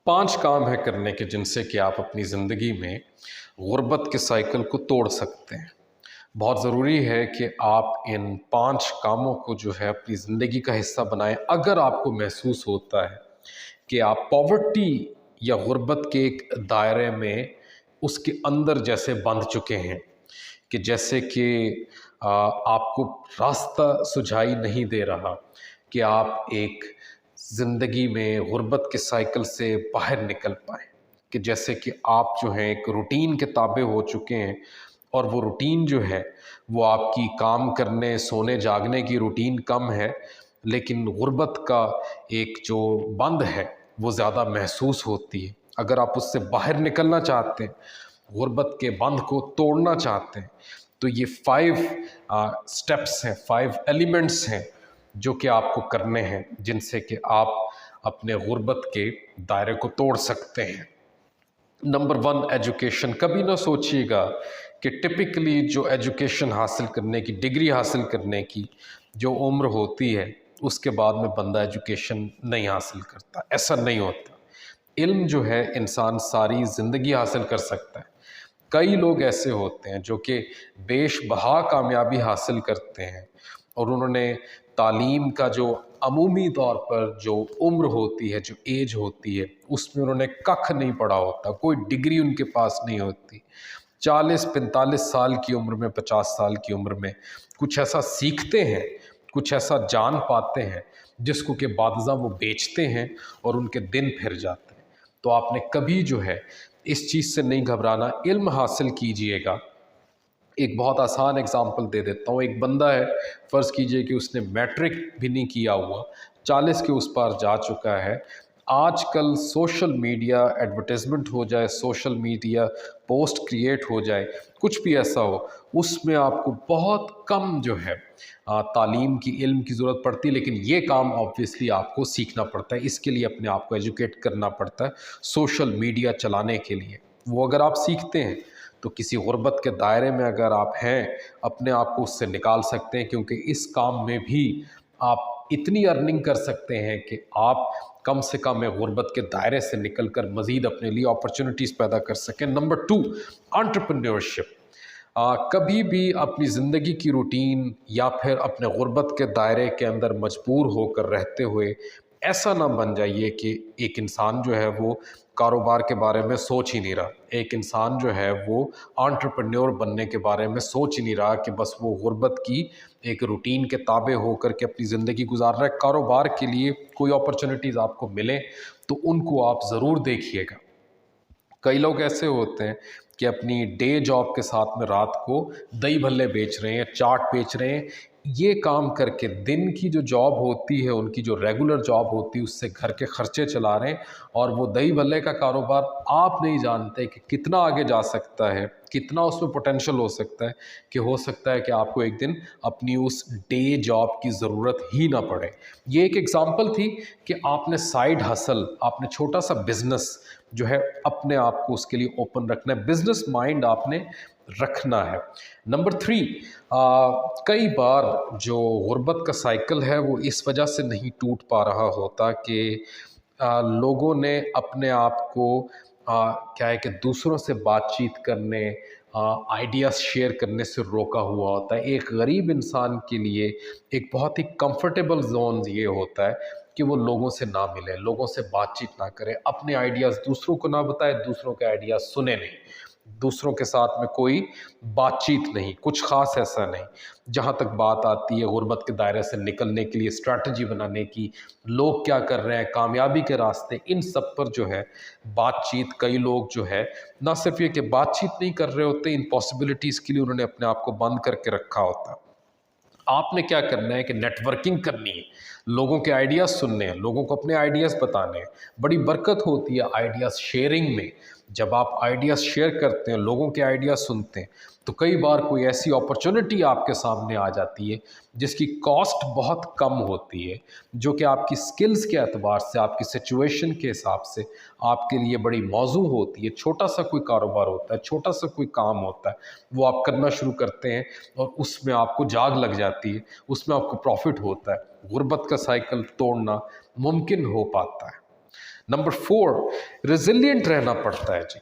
5 काम है करने के जिनसे कि आप अपनी ज़िंदगी में गुर्बत के साइकिल को तोड़ सकते हैं। बहुत ज़रूरी है कि आप इन 5 कामों को जो है अपनी ज़िंदगी का हिस्सा बनाएं। अगर आपको महसूस होता है कि आप पॉवर्टी या गुर्बत के एक दायरे में उसके अंदर जैसे बंध चुके हैं कि जैसे कि आपको रास्ता सुझाई नहीं दे रहा कि आप एक ज़िंदगी में गुर्बत के साइकिल से बाहर निकल पाएँ, कि जैसे कि आप जो हैं एक रूटीन के ताबे हो चुके हैं और वो रूटीन जो है वो आपकी काम करने सोने जागने की रूटीन कम है, लेकिन गुर्बत का एक जो बंध है वो ज़्यादा महसूस होती है। अगर आप उससे बाहर निकलना चाहते हैं, गुर्बत के बंध को तोड़ना चाहते हैं, तो ये 5 स्टेप्स हैं, 5 एलिमेंट्स हैं जो कि आपको करने हैं, जिनसे कि आप अपने गुर्बत के दायरे को तोड़ सकते हैं। Number 1, education. कभी ना सोचिएगा कि टिपिकली जो एजुकेशन हासिल करने की, डिग्री हासिल करने की जो उम्र होती है, उसके बाद में बंदा एजुकेशन नहीं हासिल करता। ऐसा नहीं होता। इल्म जो है इंसान सारी ज़िंदगी हासिल कर सकता है। कई लोग ऐसे होते हैं जो कि बेशबहा कामयाबी हासिल करते हैं और उन्होंने तालीम का जो अमूमी तौर पर जो उम्र होती है, जो एज होती है, उसमें उन्होंने कख नहीं पढ़ा होता, कोई डिग्री उनके पास नहीं होती। 40-45 साल की उम्र में, 50 साल की उम्र में कुछ ऐसा सीखते हैं, कुछ ऐसा जान पाते हैं जिसको कि बादशाह वो बेचते हैं और उनके दिन फिर जाते हैं। तो आपने कभी जो है इस चीज़ से नहीं घबराना, इल्म हासिल कीजिएगा। एक बहुत आसान एग्जांपल दे देता हूँ। एक बंदा है, फ़र्ज़ कीजिए कि उसने मैट्रिक भी नहीं किया हुआ, 40 के उस पार जा चुका है। आजकल सोशल मीडिया एडवर्टाइजमेंट हो जाए, सोशल मीडिया पोस्ट क्रिएट हो जाए, कुछ भी ऐसा हो, उसमें आपको बहुत कम जो है तालीम की, इल्म की ज़रूरत पड़ती है। लेकिन ये काम ऑब्वियसली आपको सीखना पड़ता है, इसके लिए अपने आप को एजुकेट करना पड़ता है सोशल मीडिया चलाने के लिए। वो अगर आप सीखते हैं तो किसी गुर्बत के दायरे में अगर आप हैं, अपने आप को उससे निकाल सकते हैं, क्योंकि इस काम में भी आप इतनी अर्निंग कर सकते हैं कि आप कम से कम गुर्बत के दायरे से निकल कर मज़ीद अपने लिए अपॉर्चुनिटीज़ पैदा कर सकें। Number 2, entrepreneurship. कभी भी अपनी ज़िंदगी की रूटीन या फिर अपने गुर्बत के दायरे के अंदर मजबूर होकर रहते हुए ऐसा ना बन जाइए कि एक इंसान जो है वो कारोबार के बारे में सोच ही नहीं रहा, एक इंसान जो है वो एंटरप्रेन्योर बनने के बारे में सोच ही नहीं रहा, कि बस वो गुर्बत की एक रूटीन के ताबे होकर के अपनी ज़िंदगी गुजार रहा है। कारोबार के लिए कोई अपॉर्चुनिटीज़ आपको मिले तो उनको आप ज़रूर देखिएगा। कई लोग ऐसे होते हैं कि अपनी डे जॉब के साथ में रात को दही भल्ले बेच रहे हैं, चाट बेच रहे हैं। ये काम करके दिन की जो जॉब होती है, उनकी जो रेगुलर जॉब होती है, उससे घर के खर्चे चला रहे हैं। और वो दही भल्ले का कारोबार आप नहीं जानते कि कितना आगे जा सकता है, कितना उसमें पोटेंशियल हो सकता है, कि हो सकता है कि आपको एक दिन अपनी उस डे जॉब की ज़रूरत ही ना पड़े। ये एक एग्ज़ाम्पल थी कि आपने साइड हसल, आपने छोटा सा बिज़नेस जो है अपने आप को उसके लिए ओपन रखना है, बिजनेस माइंड आपने रखना है। नंबर 3, कई बार जो गुर्बत का साइकिल है वो इस वजह से नहीं टूट पा रहा होता कि लोगों ने अपने आप को क्या है कि दूसरों से बातचीत करने, आइडियाज़ शेयर करने से रोका हुआ होता है। एक गरीब इंसान के लिए एक बहुत ही कंफर्टेबल जोन ये होता है कि वो लोगों से ना मिले, लोगों से बातचीत ना करे, अपने आइडियाज़ दूसरों को ना बताए, दूसरों के आइडियाज़ सुने नहीं, दूसरों के साथ में कोई बातचीत नहीं, कुछ ख़ास ऐसा नहीं। जहाँ तक बात आती है गुर्बत के दायरे से निकलने के लिए स्ट्रैटेजी बनाने की, लोग क्या कर रहे हैं, कामयाबी के रास्ते, इन सब पर जो है बातचीत, कई लोग जो है ना सिर्फ ये कि बातचीत नहीं कर रहे होते, इन पॉसिबिलिटीज़ के लिए उन्होंने अपने आप को बंद करके रखा होता है। आपने क्या करना है कि नेटवर्किंग करनी है, लोगों के आइडियाज़ सुनने हैं, लोगों को अपने आइडियाज़ बताने हैं। बड़ी बरकत होती है आइडियाज़ शेयरिंग में। जब आप आइडियाज़ शेयर करते हैं, लोगों के आइडियाज़ सुनते हैं, तो कई बार कोई ऐसी अपॉर्चुनिटी आपके सामने आ जाती है जिसकी कॉस्ट बहुत कम होती है, जो कि आपकी स्किल्स के एतबार से, आपकी सिचुएशन के हिसाब से आपके लिए बड़ी मौजू होती है। छोटा सा कोई कारोबार होता है, छोटा सा कोई काम होता है, वो आप करना शुरू करते हैं और उसमें आपको जाग लग जाती है, उसमें आपको प्रॉफिट होता है। गुर्बत का साइकिल तोड़ना मुमकिन हो पाता है। नंबर 4, रेजिलिएंट रहना पड़ता है जी।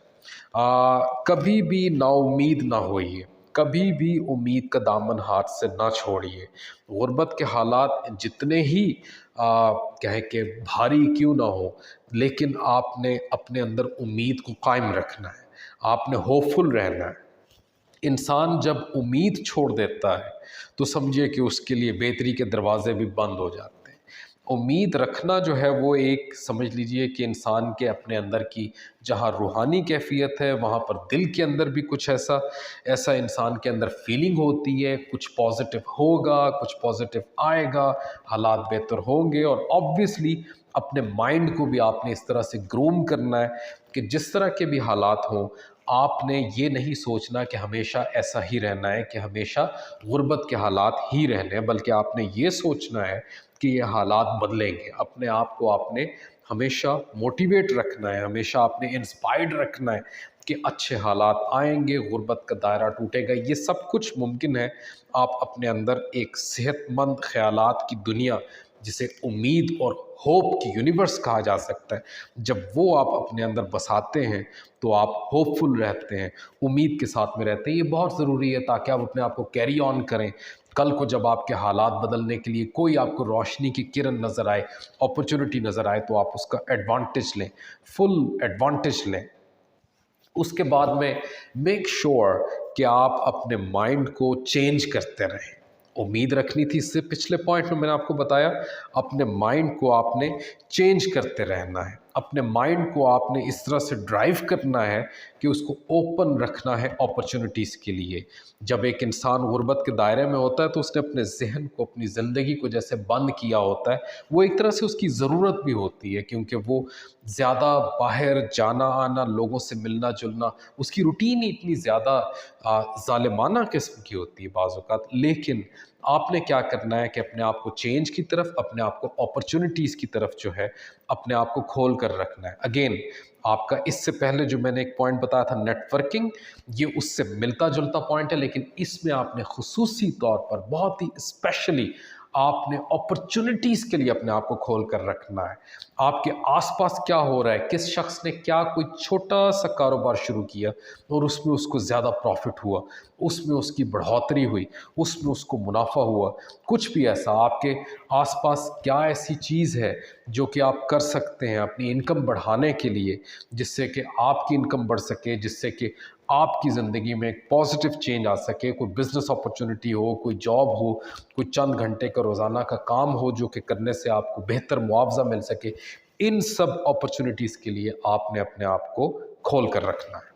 कभी भी नाउम्मीद ना होइए, कभी भी उम्मीद का दामन हाथ से ना छोड़िए। गुर्बत के हालात जितने ही कहे कि भारी क्यों ना हो, लेकिन आपने अपने अंदर उम्मीद को कायम रखना है, आपने होपफुल रहना है। इंसान जब उम्मीद छोड़ देता है तो समझिए कि उसके लिए बेहतरी के दरवाजे भी बंद हो जाते हैं। उम्मीद रखना जो है वो एक, समझ लीजिए कि इंसान के अपने अंदर की जहाँ रूहानी कैफियत है, वहाँ पर दिल के अंदर भी कुछ ऐसा ऐसा इंसान के अंदर फीलिंग होती है, कुछ पॉजिटिव होगा, कुछ पॉजिटिव आएगा, हालात बेहतर होंगे। और ऑब्वियसली अपने माइंड को भी आपने इस तरह से ग्रूम करना है कि जिस तरह के भी हालात हों, आपने ये नहीं सोचना कि हमेशा ऐसा ही रहना है, कि हमेशा गुर्बत के हालात ही रहने हैं, बल्कि आपने ये सोचना है कि ये हालात बदलेंगे। अपने आप को आपने हमेशा मोटिवेट रखना है, हमेशा आपने इंस्पायर्ड रखना है कि अच्छे हालात आएंगे, गुर्बत का दायरा टूटेगा। ये सब कुछ मुमकिन है। आप अपने अंदर एक सेहतमंद ख्यालात की दुनिया, जिसे उम्मीद और होप की यूनिवर्स कहा जा सकता है, जब वो आप अपने अंदर बसाते हैं तो आप होपफुल रहते हैं, उम्मीद के साथ में रहते हैं। ये बहुत ज़रूरी है ताकि आप अपने आप को कैरी ऑन करें। कल को जब आपके हालात बदलने के लिए कोई आपको रोशनी की किरण नज़र आए, अपॉर्चुनिटी नज़र आए, तो आप उसका एडवांटेज लें, फुल एडवांटेज लें। उसके बाद में मेक श्योर कि आप अपने माइंड को चेंज करते रहें। उम्मीद रखनी थी, इससे पिछले पॉइंट में मैंने आपको बताया, अपने माइंड को आपने चेंज करते रहना है। अपने माइंड को आपने इस तरह से ड्राइव करना है कि उसको ओपन रखना है अपॉर्चुनिटीज़ के लिए। जब एक इंसान गुर्बत के दायरे में होता है तो उसने अपने जहन को, अपनी ज़िंदगी को जैसे बंद किया होता है। वो एक तरह से उसकी ज़रूरत भी होती है, क्योंकि वो ज़्यादा बाहर जाना आना, लोगों से मिलना जुलना, उसकी रूटीन ही इतनी ज़्यादा ज़ालिमाना किस्म की होती है बाज़ औक़ात। लेकिन आपने क्या करना है कि अपने आप को चेंज की तरफ, अपने आप को अपॉर्चुनिटीज़ की तरफ जो है, अपने आप को खोल कर रखना है। अगेन, आपका इससे पहले जो मैंने एक पॉइंट बताया था नेटवर्किंग, ये उससे मिलता जुलता पॉइंट है, लेकिन इसमें आपने खुसूसी तौर पर, बहुत ही स्पेशली आपने अपॉर्चुनिटीज़ के लिए अपने आप को खोल कर रखना है। आपके आसपास क्या हो रहा है, किस शख्स ने क्या कोई छोटा सा कारोबार शुरू किया और उसमें उसको ज़्यादा प्रॉफिट हुआ, उसमें उसकी बढ़ोतरी हुई, उसमें उसको मुनाफा हुआ, कुछ भी ऐसा आपके आसपास क्या ऐसी चीज़ है जो कि आप कर सकते हैं अपनी इनकम बढ़ाने के लिए, जिससे कि आपकी इनकम बढ़ सके, जिससे कि आपकी ज़िंदगी में एक पॉजिटिव चेंज आ सके। कोई बिज़नेस अपॉर्चुनिटी हो, कोई जॉब हो, कोई चंद घंटे का रोज़ाना का काम हो जो कि करने से आपको बेहतर मुआवजा मिल सके। इन सब अपॉर्चुनिटीज़ के लिए आपने अपने आप को खोल कर रखना है।